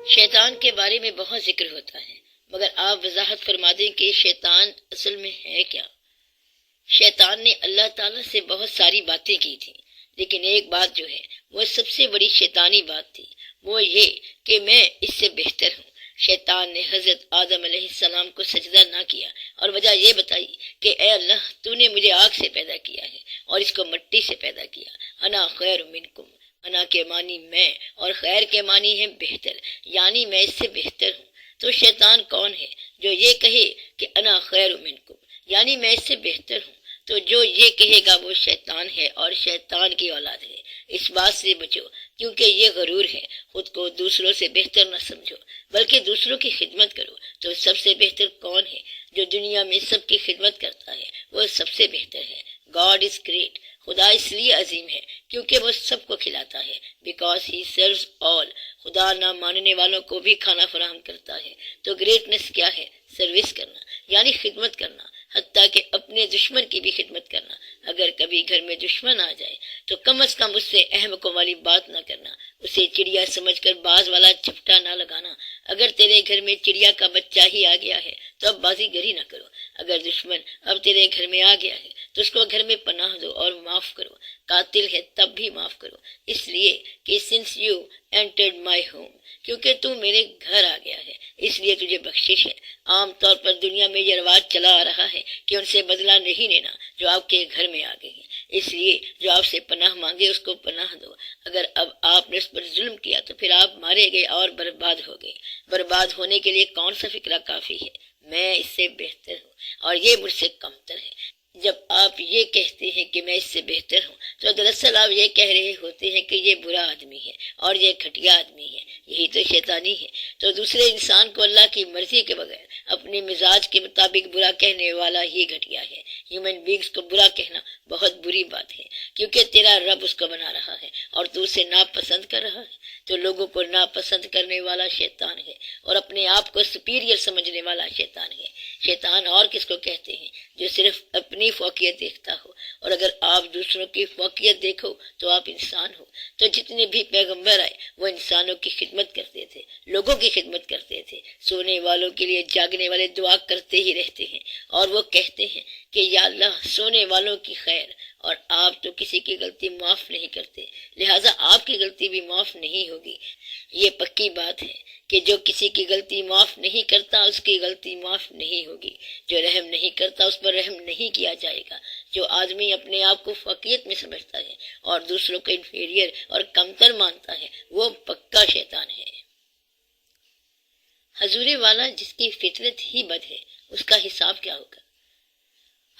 شیطان کے بارے میں بہت ذکر ہوتا ہے، مگر آپ وضاحت فرما دیں کہ شیطان اصل میں ہے کیا؟ شیطان نے اللہ تعالیٰ سے بہت ساری باتیں کی تھیں، لیکن ایک بات جو ہے وہ سب سے بڑی شیطانی بات تھی، وہ یہ کہ میں اس سے بہتر ہوں۔ شیطان نے حضرت آدم علیہ السلام کو سجدہ نہ کیا اور وجہ یہ بتائی کہ اے اللہ، تو نے مجھے آگ سے پیدا کیا ہے اور اس کو مٹی سے پیدا کیا۔ انا خیر منکم، انا کے معنی میں اور خیر کے معنی ہے بہتر، یعنی میں اس سے بہتر ہوں۔ تو شیطان کون ہے جو یہ کہے کہ انا خیر منکم، یعنی میں اس سے بہتر ہوں؟ تو جو یہ کہے گا وہ شیطان ہے اور شیطان کی اولاد ہے۔ اس بات سے بچو، کیونکہ یہ غرور ہے۔ خود کو دوسروں سے بہتر نہ سمجھو، بلکہ دوسروں کی خدمت کرو۔ تو سب سے بہتر کون ہے؟ جو دنیا میں سب کی خدمت کرتا ہے وہ سب سے بہتر ہے۔ گاڈ از گریٹ، خدا اس لیے عظیم ہے کیونکہ وہ سب کو کھلاتا ہے، بیکاز ہی سروز آل۔ خدا نہ ماننے والوں کو بھی کھانا فراہم کرتا ہے۔ تو گریٹنس کیا ہے؟ سروس کرنا، یعنی خدمت کرنا، حتیٰ کہ اپنے دشمن کی بھی خدمت کرنا۔ اگر کبھی گھر میں دشمن آ جائے تو کم از کم اس سے احمقوں والی بات نہ کرنا، اسے چڑیا سمجھ کر باز والا چپٹا نہ لگانا۔ اگر تیرے گھر میں چڑیا کا بچہ ہی آ گیا ہے تو اب بازی گری نہ کرو۔ اگر دشمن اب تیرے گھر میں آ گیا ہے تو اس کو گھر میں پناہ دو اور معاف کرو۔ قاتل ہے تب بھی معاف کرو، اس لیے کہ since you entered my home، کیونکہ تو میرے گھر آ گیا ہے اس لیے تجھے بخشش ہے۔ عام طور پر دنیا میں یہ رواج چلا آ رہا ہے کہ ان سے بدلہ نہیں لینا جو آپ کے گھر میں آ گئے ہیں، اس لیے جو آپ سے پناہ مانگے اس کو پناہ دو۔ اگر اب آپ نے اس پر ظلم کیا تو پھر آپ مارے گئے اور برباد ہو گئے۔ برباد ہونے کے لیے کون سا فکرہ کافی ہے؟ میں اس سے بہتر ہوں اور یہ مجھ سے کمتر ہے۔ جب آپ یہ کہتے ہیں کہ میں اس سے بہتر ہوں تو دراصل آپ یہ کہہ رہے ہوتے ہیں کہ یہ برا آدمی ہے اور یہ گھٹیا آدمی ہے۔ یہی تو شیطانی ہے۔ تو دوسرے انسان کو اللہ کی مرضی کے بغیر اپنے مزاج کے مطابق برا کہنے والا ہی گھٹیا ہے۔ ہیومن بینگز کو برا کہنا بہت بری بات ہے، کیونکہ تیرا رب اس کو بنا رہا ہے اور تو اسے ناپسند کر رہا ہے۔ تو لوگوں کو ناپسند کرنے والا شیطان ہے اور اپنے آپ کو سپیریئر سمجھنے والا شیطان ہے۔ شیطان اور کس کو کہتے ہیں؟ جو صرف اپنی فوقیت دیکھتا ہو، اور اگر آپ دوسروں کی فوقیت دیکھو تو آپ انسان ہو۔ تو جتنے بھی پیغمبر آئے وہ انسانوں کی خدمت کرتے تھے، لوگوں کی خدمت کرتے تھے۔ سونے والوں کے لیے جاگنے والے دعا کرتے ہی رہتے ہیں اور وہ کہتے ہیں کہ یا اللہ سونے والوں کی خیر، اور آپ تو کسی کی غلطی معاف نہیں کرتے، لہٰذا آپ کی غلطی بھی معاف نہیں ہوگی۔ یہ پکی بات ہے کہ جو کسی کی غلطی معاف نہیں کرتا اس کی غلطی معاف نہیں ہوگی۔ جو رحم نہیں کرتا اس پر رحم نہیں کیا جائے گا۔ جو آدمی اپنے آپ کو فوقیت میں سمجھتا ہے اور دوسروں کو انفیریئر اور کمتر مانتا ہے وہ پکا شیطان ہے۔ حضور والا جس کی فطرت ہی بد ہے اس کا حساب کیا ہوگا؟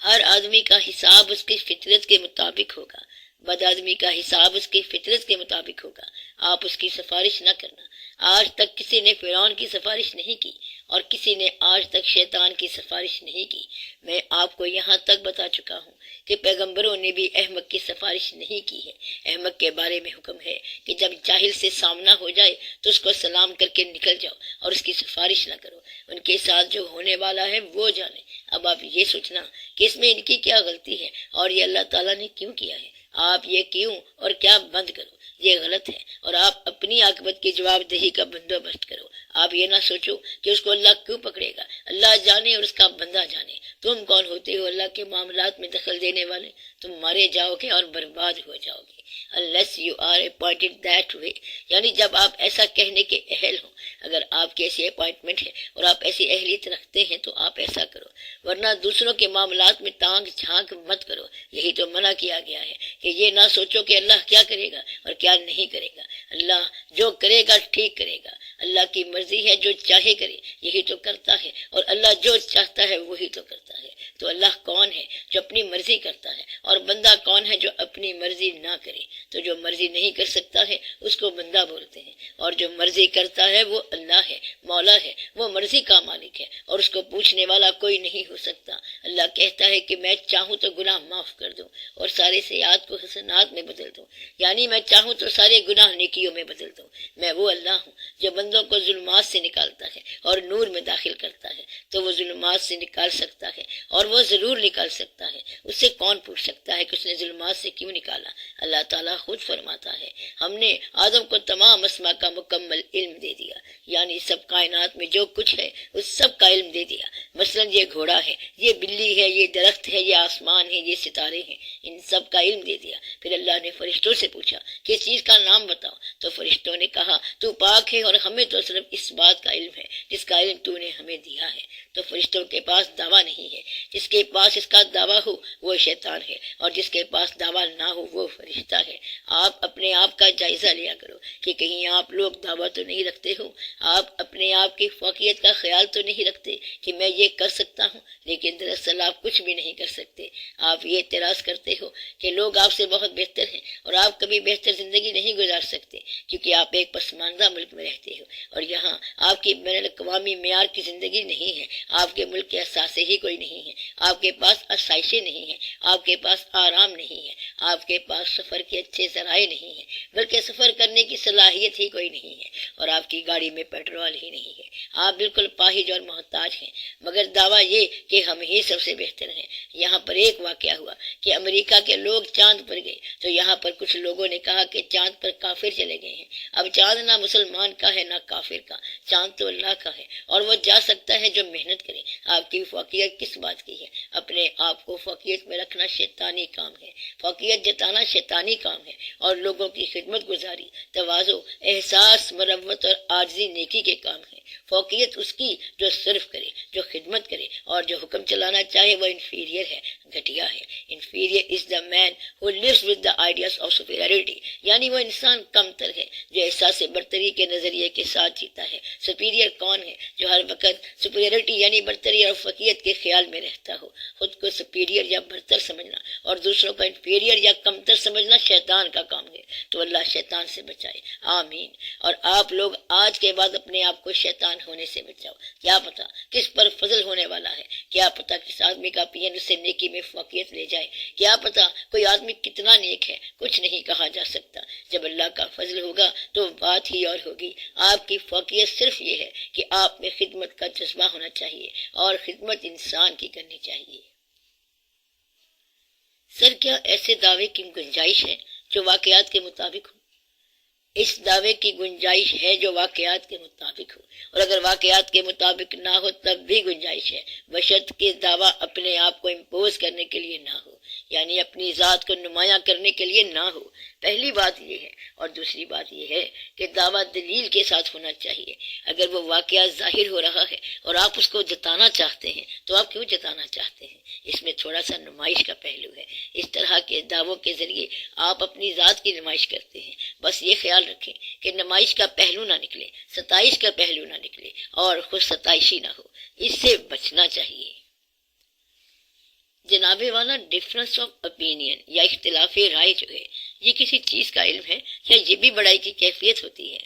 ہر آدمی کا حساب اس کی فطرت کے مطابق ہوگا۔ بد آدمی کا حساب اس کی فطرت کے مطابق ہوگا۔ آپ اس کی سفارش نہ کرنا۔ آج تک کسی نے فرعون کی سفارش نہیں کی اور کسی نے آج تک شیطان کی سفارش نہیں کی۔ میں آپ کو یہاں تک بتا چکا ہوں کہ پیغمبروں نے بھی احمق کی سفارش نہیں کی ہے۔ احمق کے بارے میں حکم ہے کہ جب جاہل سے سامنا ہو جائے تو اس کو سلام کر کے نکل جاؤ اور اس کی سفارش نہ کرو۔ ان کے ساتھ جو ہونے والا ہے وہ جانے۔ اب آپ یہ سوچنا کہ اس میں ان کی کیا غلطی ہے اور یہ اللہ تعالیٰ نے کیوں کیا ہے۔ آپ یہ کیوں اور کیا بند کرو، یہ غلط ہے، اور آپ اپنی عاقبت کی جواب دہی کا بندوبست کرو۔ آپ یہ نہ سوچو کہ اس کو اللہ کیوں پکڑے گا، اللہ جانے اور اس کا بندہ جانے۔ تم کون ہوتے ہو اللہ کے معاملات میں دخل دینے والے؟ تم مارے جاؤ گے اور برباد ہو جاؤ گے۔ unless you are appointed that way، یعنی جب آپ ایسا کہنے کے اہل ہوں۔ اگر آپ کی ایسی اپوائنٹمنٹ ہے اور آپ ایسی اہلیت رکھتے ہیں تو آپ ایسا کرو، ورنہ دوسروں کے معاملات میں تانگ جھانک مت کرو۔ یہی تو منع کیا گیا ہے کہ یہ نہ سوچو کہ اللہ کیا کرے گا اور کیا نہیں کرے گا۔ اللہ جو کرے گا ٹھیک کرے گا۔ اللہ کی مرضی ہے، جو چاہے کرے، یہی تو کرتا ہے، اور اللہ جو چاہتا ہے وہی تو کرتا ہے۔ تو اللہ کون ہے جو اپنی مرضی کرتا ہے، اور بندہ کون ہے جو اپنی مرضی نہ کرے؟ تو جو مرضی نہیں کر سکتا ہے اس کو بندہ بولتے ہیں، اور جو مرضی کرتا ہے وہ اللہ ہے، مولا ہے، وہ مرضی کا مالک ہے، اور اس کو پوچھنے والا کوئی نہیں ہو سکتا۔ اللہ کہتا ہے کہ میں چاہوں تو گناہ معاف کر دوں اور سارے سیئات کو حسنات میں بدل دوں، یعنی میں چاہوں تو سارے گناہ نیکیوں میں بدل دوں۔ میں وہ اللہ ہوں جو بندے بندوں کو ظلمات سے نکالتا ہے اور نور میں داخل کرتا ہے تو وہ ظلمات سے نکال سکتا ہے، اور وہ ضرور نکال سکتا ہے۔ اس سے کون پوچھ سکتا ہے کہ اس نے ظلمات سے کیوں نکالا؟ اللہ تعالیٰ خود فرماتا ہے، ہم نے آدم کو تمام اسما کا مکمل علم دے دیا، یعنی سب کائنات میں جو کچھ ہے اس سب کا علم دے دیا۔ مثلا یہ گھوڑا ہے، یہ بلی ہے، یہ درخت ہے، یہ آسمان ہے، یہ ستارے ہیں، ان سب کا علم دے دیا۔ پھر اللہ نے فرشتوں سے پوچھا کہ اس چیز کا نام بتاؤ، تو فرشتوں نے کہا تو پاک ہے اور ہمیں تو صرف اس بات کا علم ہے جس کا علم تو نے ہمیں دیا ہے۔ تو فرشتوں کے پاس دعویٰ نہیں ہے، جس کے پاس اس کا دعویٰ ہو وہ شیطان ہے، اور جس کے پاس دعویٰ نہ ہو وہ فرشتہ ہے۔ آپ اپنے آپ کا جائزہ لیا کرو کہ کہیں آپ لوگ دعویٰ تو نہیں رکھتے ہو، آپ اپنے آپ کی فوقیت کا خیال تو نہیں رکھتے کہ میں یہ کر سکتا ہوں، لیکن دراصل آپ کچھ بھی نہیں کر سکتے۔ آپ یہ اعتراض کرتے ہو کہ لوگ آپ سے بہت بہتر ہیں اور آپ کبھی بہتر زندگی نہیں گزار سکتے کیونکہ آپ ایک پسماندہ ملک میں رہتے ہو، اور یہاں آپ کی بین الاقوامی معیار کی زندگی نہیں ہے، آپ کے ملک کے اثاثے ہی کوئی نہیں ہے، آپ کے پاس آسائشیں نہیں ہیں، آپ کے پاس آرام نہیں ہے، آپ کے پاس سفر کے اچھے ذرائع نہیں ہیں، بلکہ سفر کرنے کی صلاحیت ہی کوئی نہیں ہے، اور آپ کی گاڑی میں پیٹرول ہی نہیں ہے۔ آپ بالکل پاہج اور محتاج ہیں، مگر دعویٰ یہ کہ ہم ہی سب سے بہتر ہیں۔ یہاں پر ایک واقعہ ہوا کہ امریکہ کے لوگ چاند پر گئے تو یہاں پر کچھ لوگوں نے کہا کہ چاند پر کافر چلے گئے ہیں۔ اب چاند نہ مسلمان کا ہے نہ کافر کا، چاند تو اللہ کا ہے اور وہ جا سکتا ہے جو محنت کرے۔ آپ کی فوقیت کس بات کی ہے؟ اپنے آپ کو فوقیت میں رکھنا شیطانی کام ہے، فوقیت جتانا شیطانی کام ہے، اور لوگوں کی خدمت گزاری، تواضع، احساس، مروت اور عاجزی نیکی کے کام ہے۔ فوقیت اس کی جو صرف کرے، جو خدمت کرے اور جو حکم چلانا چاہے وہ انفیریئر ہے، گھٹیا ہے۔ Inferior is the man who lives with the ideas of superiority، یعنی وہ انسان کم تر ہے جو احساس برتری کے نظریے کے ساتھ جیتا ہے۔ سپیریئر کون ہے؟ جو ہر وقت سپیریورٹی یعنی برتری اور فوقیت کے خیال میں رہتا ہو۔ خود کو سپیریئر یا برتر سمجھنا اور دوسروں کو انفیریئر یا کمتر سمجھنا شیطان کا کام ہے۔ تو اللہ شیطان سے بچائے، آمین۔ اور آپ لوگ آج کے بعد اپنے آپ کو شیطان ہونے سے بچاؤ۔ کیا پتا کس پر فضل ہونے والا ہے، کیا پتا کس آدمی کا پین اسے نیکی میں فوقیت لے جائے، کیا پتا کوئی آدمی کتنا نیک ہے، کچھ نہیں کہا جا سکتا۔ جب اللہ کا فضل ہوگا تو بات ہی اور ہوگی۔ آپ کی فوقیت صرف یہ ہے کہ آپ میں خدمت کا جذبہ ہونا چاہیے، اور خدمت انسان کی کرنی چاہیے۔ سر، کیا ایسے دعوے کی گنجائش ہے جو واقعات کے مطابق ہو؟ اس دعوے کی گنجائش ہے جو واقعات کے مطابق ہو، اور اگر واقعات کے مطابق نہ ہو تب بھی گنجائش ہے، بشرطیکہ دعویٰ اپنے آپ کو امپوز کرنے کے لیے نہ ہو، یعنی اپنی ذات کو نمایاں کرنے کے لیے نہ ہو۔ پہلی بات یہ ہے، اور دوسری بات یہ ہے کہ دعویٰ دلیل کے ساتھ ہونا چاہیے۔ اگر وہ واقعہ ظاہر ہو رہا ہے اور آپ اس کو جتانا چاہتے ہیں تو آپ کیوں جتانا چاہتے ہیں؟ اس میں تھوڑا سا نمائش کا پہلو ہے۔ اس طرح کے دعووں کے ذریعے آپ اپنی ذات کی نمائش کرتے ہیں۔ بس یہ خیال رکھیں کہ نمائش کا پہلو نہ نکلے، ستائش کا پہلو نہ نکلے، اور خود ستائشی نہ ہو۔ اس سے بچنا چاہیے۔ جناب والا، ڈفرنس آف اوپینین یا اختلاف رائے جو ہے یہ کسی چیز کا علم ہے یا یہ بھی بڑائی کی کیفیت ہوتی ہے؟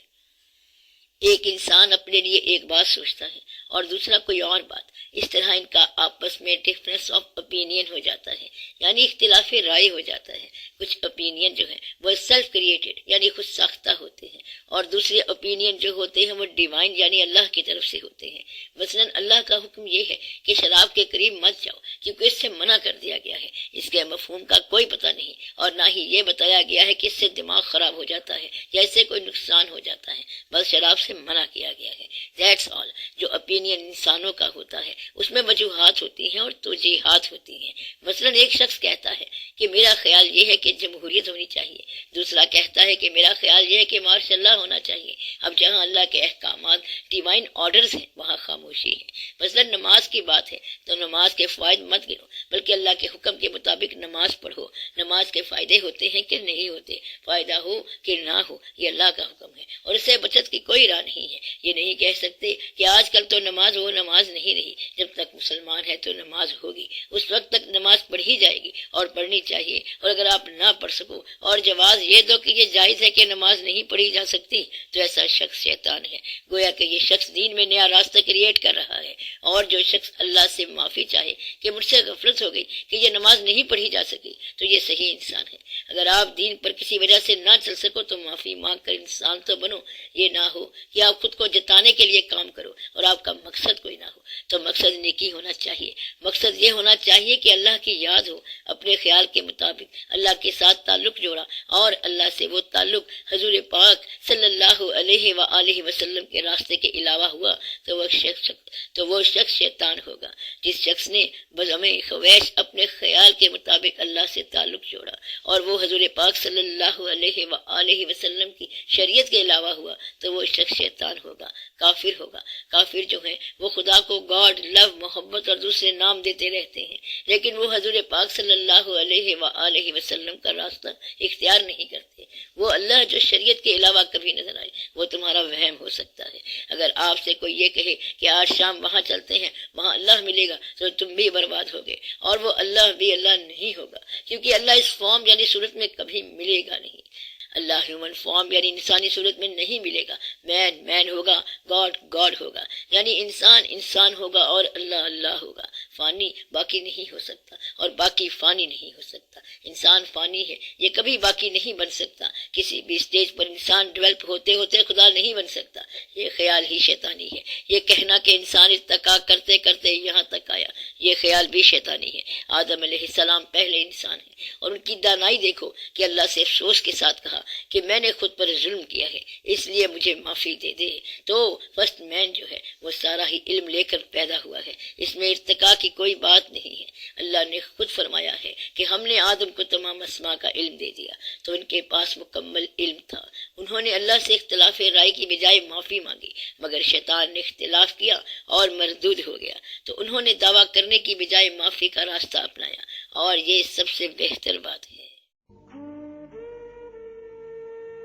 ایک انسان اپنے لیے ایک بات سوچتا ہے اور دوسرا کوئی اور بات، اس طرح ان کا آپس میں ڈفرنس آف اوپینین ہو جاتا ہے، یعنی اختلاف رائے ہو جاتا ہے۔ کچھ اوپینین جو ہیں وہ سیلف کریٹڈ یعنی خود ساختہ ہوتے ہیں، اور دوسرے اوپینین جو ہوتے ہیں وہ ڈیوائن یعنی اللہ کی طرف سے ہوتے ہیں۔ مثلا اللہ کا حکم یہ ہے کہ شراب کے قریب مت جاؤ کیونکہ اس سے منع کر دیا گیا ہے۔ اس کے مفہوم کا کوئی پتہ نہیں، اور نہ ہی یہ بتایا گیا ہے کہ اس سے دماغ خراب ہو جاتا ہے یا اس سے کوئی نقصان ہو جاتا ہے، بس شراب سے منع کیا گیا ہے۔ That's all. جو اوپینین انسانوں کا ہوتا ہے اس میں وجوہات ہوتی ہیں اور توجیحات ہوتی ہیں۔ مثلا ایک شخص کہتا ہے کہ میرا خیال یہ ہے کہ جمہوریت ہونی چاہیے، دوسرا کہتا ہے کہ میرا خیال یہ ہے کہ مارشل لا ہونا چاہیے۔ اب جہاں اللہ کے احکامات ڈیوائن آرڈرز ہیں وہاں خاموشی ہے۔ مثلا نماز کی بات ہے تو نماز کے فوائد مت گنو بلکہ اللہ کے حکم کے مطابق نماز پڑھو۔ نماز کے فائدے ہوتے ہیں کہ نہیں ہوتے، فائدہ ہو کہ نہ ہو یہ اللہ کا حکم ہے، اور اس سے بچت کی کوئی راہ نہیں ہے۔ یہ نہیں کہہ سکتے کہ آج کل تو نماز وہ نماز نہیں رہی، جب تک مسلمان ہے تو نماز ہوگی، اس وقت تک نماز پڑھی جائے گی اور پڑھنی چاہیے۔ اور اگر آپ نہ پڑھ سکو اور جواز یہ دو کہ یہ جائز ہے کہ نماز نہیں پڑھی جا سکتی، تو ایسا شخص شیطان ہے، گویا کہ یہ شخص دین میں نیا راستہ کریٹ کر رہا ہے۔ اور جو شخص اللہ سے معافی چاہے کہ مجھ سے غفلت ہو گئی کہ یہ نماز نہیں پڑھی جا سکی، تو یہ صحیح انسان ہے۔ اگر آپ دین پر کسی وجہ سے نہ چل سکو تو معافی مانگ کر انسان تو بنو، یہ نہ ہو کہ آپ خود کو جتانے کے لیے کام کرو اور آپ کا مقصد کوئی نہ ہو۔ تو مقصد نیکی ہونا چاہیے، مقصد یہ ہونا چاہیے کہ اللہ کی یاد ہو، اپنے خیال کے مطابق اللہ کے ساتھ تعلق جوڑا اور اللہ سے وہ تعلق حضور پاک صلی اللہ علیہ وآلہ وسلم کے راستے کے علاوہ ہوا تو وہ شخص شیطان ہوگا۔ جس شخص نے بزم خویش اپنے خیال کے مطابق اللہ سے تعلق جوڑا اور وہ حضور پاک صلی اللہ علیہ وآلہ وسلم کی شریعت کے علاوہ ہوا تو وہ شخص شیطان ہوگا، کافر ہوگا۔ کافر جو ہیں وہ خدا کو گاڈ، لو، محبت اور دوسرے نام دیتے رہتے ہیں، لیکن وہ حضور پاک صلی اللہ علیہ وآلہ وسلم کا راستہ اختیار نہیں کرتے۔ وہ اللہ جو شریعت کے علاوہ کبھی نظر آئے، وہ تمہارا وہم ہو سکتا ہے۔ اگر آپ سے کوئی یہ کہے کہ آج شام وہاں چلتے ہیں، وہاں اللہ ملے گا، تو تم بھی برباد ہوگے، اور وہ اللہ بھی اللہ نہیں ہوگا، کیونکہ اللہ اس فارم یعنی صورت میں کبھی ملے گا نہیں۔ اللہ ہیومن فارم یعنی انسانی صورت میں نہیں ملے گا۔ مین ہوگا، گاڈ ہوگا، یعنی انسان ہوگا اور اللہ اللہ ہوگا۔ فانی باقی نہیں ہو سکتا اور باقی فانی نہیں ہو سکتا۔ انسان فانی ہے، یہ کبھی باقی نہیں بن سکتا۔ کسی بھی سٹیج پر انسان ڈیولپ ہوتے ہوتے خدا نہیں بن سکتا، یہ خیال ہی شیطانی ہے۔ یہ کہنا کہ انسان ارتقا کرتے کرتے یہاں تک آیا، یہ خیال بھی شیطانی ہے۔ آدم علیہ السلام پہلے انسان ہیں، اور ان کی دانائی دیکھو کہ اللہ سے افسوس کے ساتھ کہا کہ میں نے خود پر ظلم کیا ہے، اس لیے مجھے معافی دے دے۔ تو فرسٹ مین جو ہے وہ سارا ہی علم لے کر پیدا ہوا ہے، اس میں ارتقاء کی کوئی بات نہیں ہے۔ اللہ نے خود فرمایا ہے کہ ہم نے آدم کو تمام اسماء کا علم دے دیا، تو ان کے پاس مکمل علم تھا۔ انہوں نے اللہ سے اختلاف رائے کی بجائے معافی مانگی، مگر شیطان نے اختلاف کیا اور مردود ہو گیا، تو انہوں نے دعویٰ کرنے کی بجائے معافی کا راستہ اپنایا، اور یہ سب سے بہتر بات ہے۔